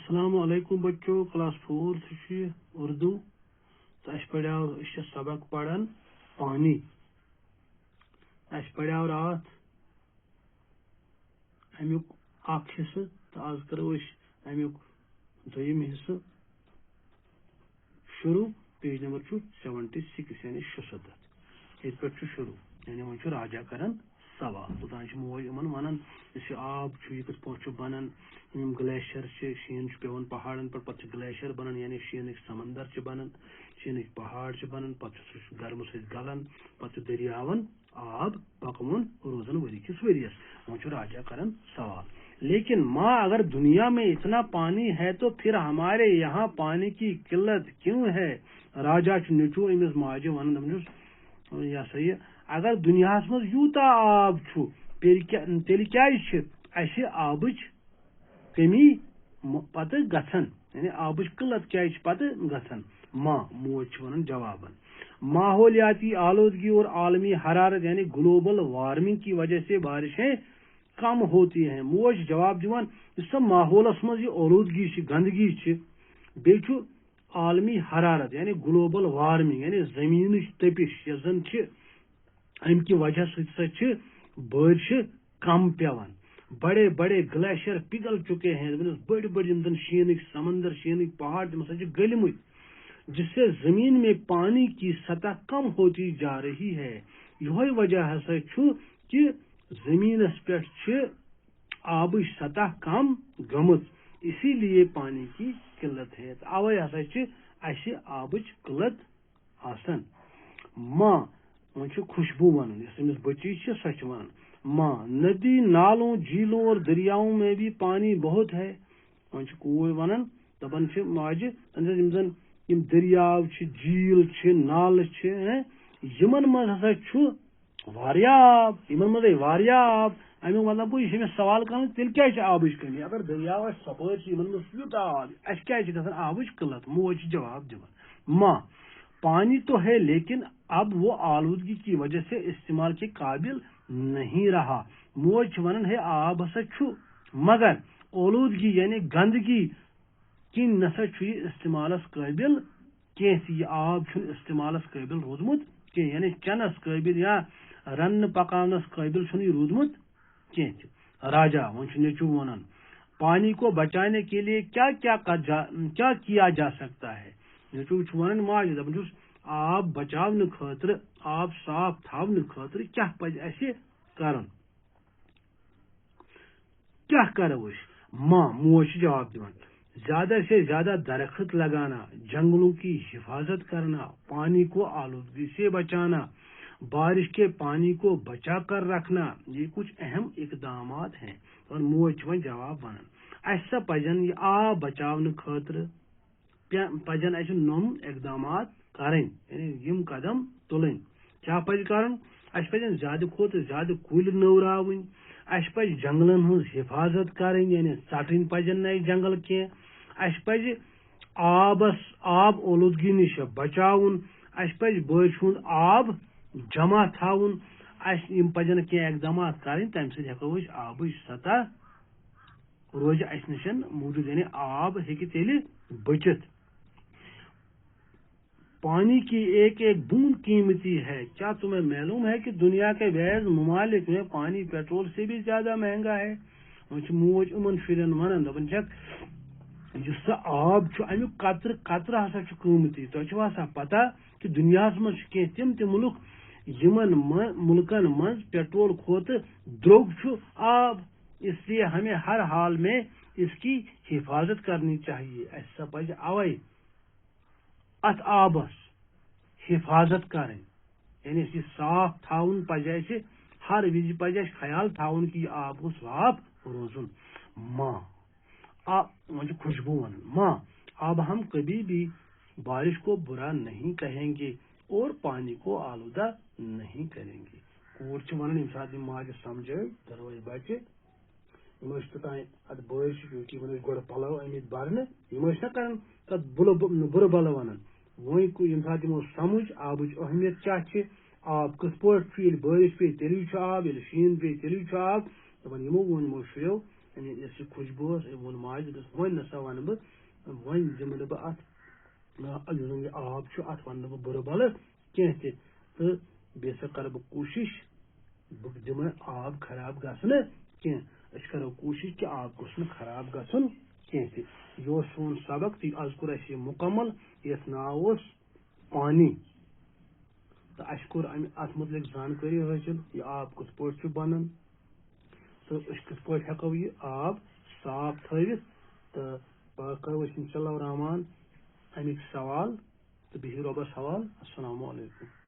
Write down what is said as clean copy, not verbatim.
السلام علیکم بچوں کلاس 4 اردو تو اس پڑھاو سبق پڑھن پانی اس پڑھاو رات امیک اخ حصہ تو آز کرو امیک دویم حصہ شروع پیج نمبر 76 یعنی 76 یہ پہ شروع یعنی وہ راجا کرن سوال توتان موج ان ونان اس آب یہ کت پہ بنان گلیشیر شین پیون پہاڑن پہ گلیشیر بنان یعنی شینک سمندر بنان شینک پہاڑ بنان پہ گرم ست گلان پہ دریاون آب پکون روزان وری کس وریس وہ راجا کرن سوال لیکن ماں اگر دنیا میں اتنا پانی ہے تو پھر ہمارے یہاں پانی کی قلت کیوں ہے راجا نیچو امس ماجہ ون یہ سا یہ اگر دنیا مز یوتا آب تیل کس آبچ کمی پتہ گھن یعنی آبچ قلت کیا پتہ گھن ماں موج ون جواباً ماحولیاتی آلودگی اور عالمی حرارت یعنی گلوبل وارمنگ کی وجہ سے بارشیں کم ہوتی ہیں موج جواب دیوان اس ماحولس مز یہ آلودگی گندگی بیچ عالمی حرارت یعنی گلوبل وارمنگ یعنی زمین تپش یہ زن ام کی وجہ سے بارش کم پیوان بڑے بڑے گلیشیر پگھل چکے ہیں بڑے بڑے شینک سمندر شینک پہاڑ تم گلمت جس سے زمین میں پانی کی سطح کم ہوتی جا رہی ہے یہ وجہ ہسا کہ زمینس پہ آبچ سطح کم گمت اسی لیے پانی کی قلت ہے اوے ہسا آبچ قلت آسان ماں وہ خوشبو ون امس بچی سچ ون ماں ندی نالوں جھیلوں اور دریاؤں میں بھی پانی بہت ہے وہ ونان دپان ماجہ زن دریاو جھیل نالہ یمن مز ہسا آب یمن مز آب امیک مطلب یہ سوال کر تیل کیا آبچ کمی اگر دریاو سپر یمن مز یوتہ آب اس گھن آبچ قلت موج جواب دان ماں پانی تو ہے لیکن اب وہ آلودگی کی وجہ سے استعمال کے قابل نہیں رہا موج ونان ہے آب ہسا مگر آلودگی یعنی گندگی کن نسا استعمالس قابل کی آب استعمالس قابل رودمت کی یعنی چنس قابل یا رن پکانس قابل رودمت کی راجا وہ نیچو ونان پانی کو بچانے کے لیے کیا کیا جا سکتا ہے نیچو ونان ماجہ دپان آب بچاؤ خاطر آب صاف تھاؤ خاطر کیا پز اسہ کرن کیا کرو ماں موج جواب دیوان زیادہ سے زیادہ درخت لگانا جنگلوں کی حفاظت کرنا پانی کو آلودگی سے بچانا بارش کے پانی کو بچا کر رکھنا یہ کچھ اہم اقدامات ہیں اور موج ون جواب ونان اسا پزن یہ آب بچاؤ خاطر پزن اس نم اقدامات کریں یعنی یم قدم تلن کیا پز کرن اس پزن زیادہ کھوت زیادہ کل نوراون اس پز جنگلن ہز حفاظت کریں یعنی ژٹن پزن نئے جنگل کی اس پز آب آلودگی نش بچاؤن اس پز بارش ہند آب جمع تھاؤن یم پزن کی اقدامات کریں تمہ سۭتۍ ہیکو آبچ سطح روز اس نش موجود یعنی آب ہیکہ تیلہِ بچت پانی کی ایک ایک بوند قیمتی ہے کیا تمہیں معلوم ہے کہ دنیا کے بعض ممالک میں پانی پیٹرول سے بھی زیادہ مہنگا ہے موج امن شرین ونان دپان اس آب امیک قطر قطر ہسا قیمتی تہ ہسا پتہ کہ دنیا مز تم ملک یمن ملکن مز پیٹرول کھوت دروگ آب اس لیے ہمیں ہر حال میں اس کی حفاظت کرنی چاہیے ایسا پز اوے ات آبس حفاظت کریں یعنی اس صاف تھاؤن پز ہر وز پز خیال تھاؤن کہ یہ آب گوس صاف روزن ماں خوشبو ون ماں اب ہم کبھی بھی بارش کو برا نہیں کہیں گے اور پانی کو آلودہ نہیں کریں گے کور ونان یم سات ماجہ سمجھے دروازے بچہ ات بارش کیونکہ گوڑ پلو آمت برنے نا کران تک برٕ بلو ونان وی یم سات سمجھ آبچ اہمیت کیا آب کس پہ بارش پی تیلی آب یل شین پی تیلی آب دپان یمو وون یمو شریو یعنی یۄس یہِ خوشبوٗ ٲس أمۍ ووٚن ماجہِ دوٚپُس وۄنۍ نسا وَنہٕ بہٕ وۄنۍ دِمہٕ نہٕ بہٕ اَتھ یُس زَن یہِ آب چھُ اَتھ وَنہٕ نہٕ بہٕ بُرٕ بَلہٕ کینٛہہ تہِ تہٕ بیٚیہِ ہسا کَرٕ بہٕ کوٗشِش بہٕ دِمہٕ آب خراب گژھنہٕ کینٛہہ أسۍ کَرو کوٗشِش کہِ آب گوٚژھ نہٕ خراب گژھُن کینٛہہ تہِ یہِ اوس سون سبق تہٕ آز کوٚر اَسہِ یہِ مُکمل یَتھ ناو اوس پانی تہٕ اَسہِ کوٚر اَتھ مُتعلِق زانکٲری حٲصِل یہِ آب کِتھ پٲٹھۍ چھُ بَنان تہٕ أسۍ کِتھ پٲٹھۍ ہٮ۪کو یہِ آب صاف تھٲوِتھ تہٕ پَگاہ کَرو أسۍ اِنشاء اللہ رحمان اَمِکۍ سوال تہٕ بِہِو رۄبَس حوال اَسلامُ علیکُم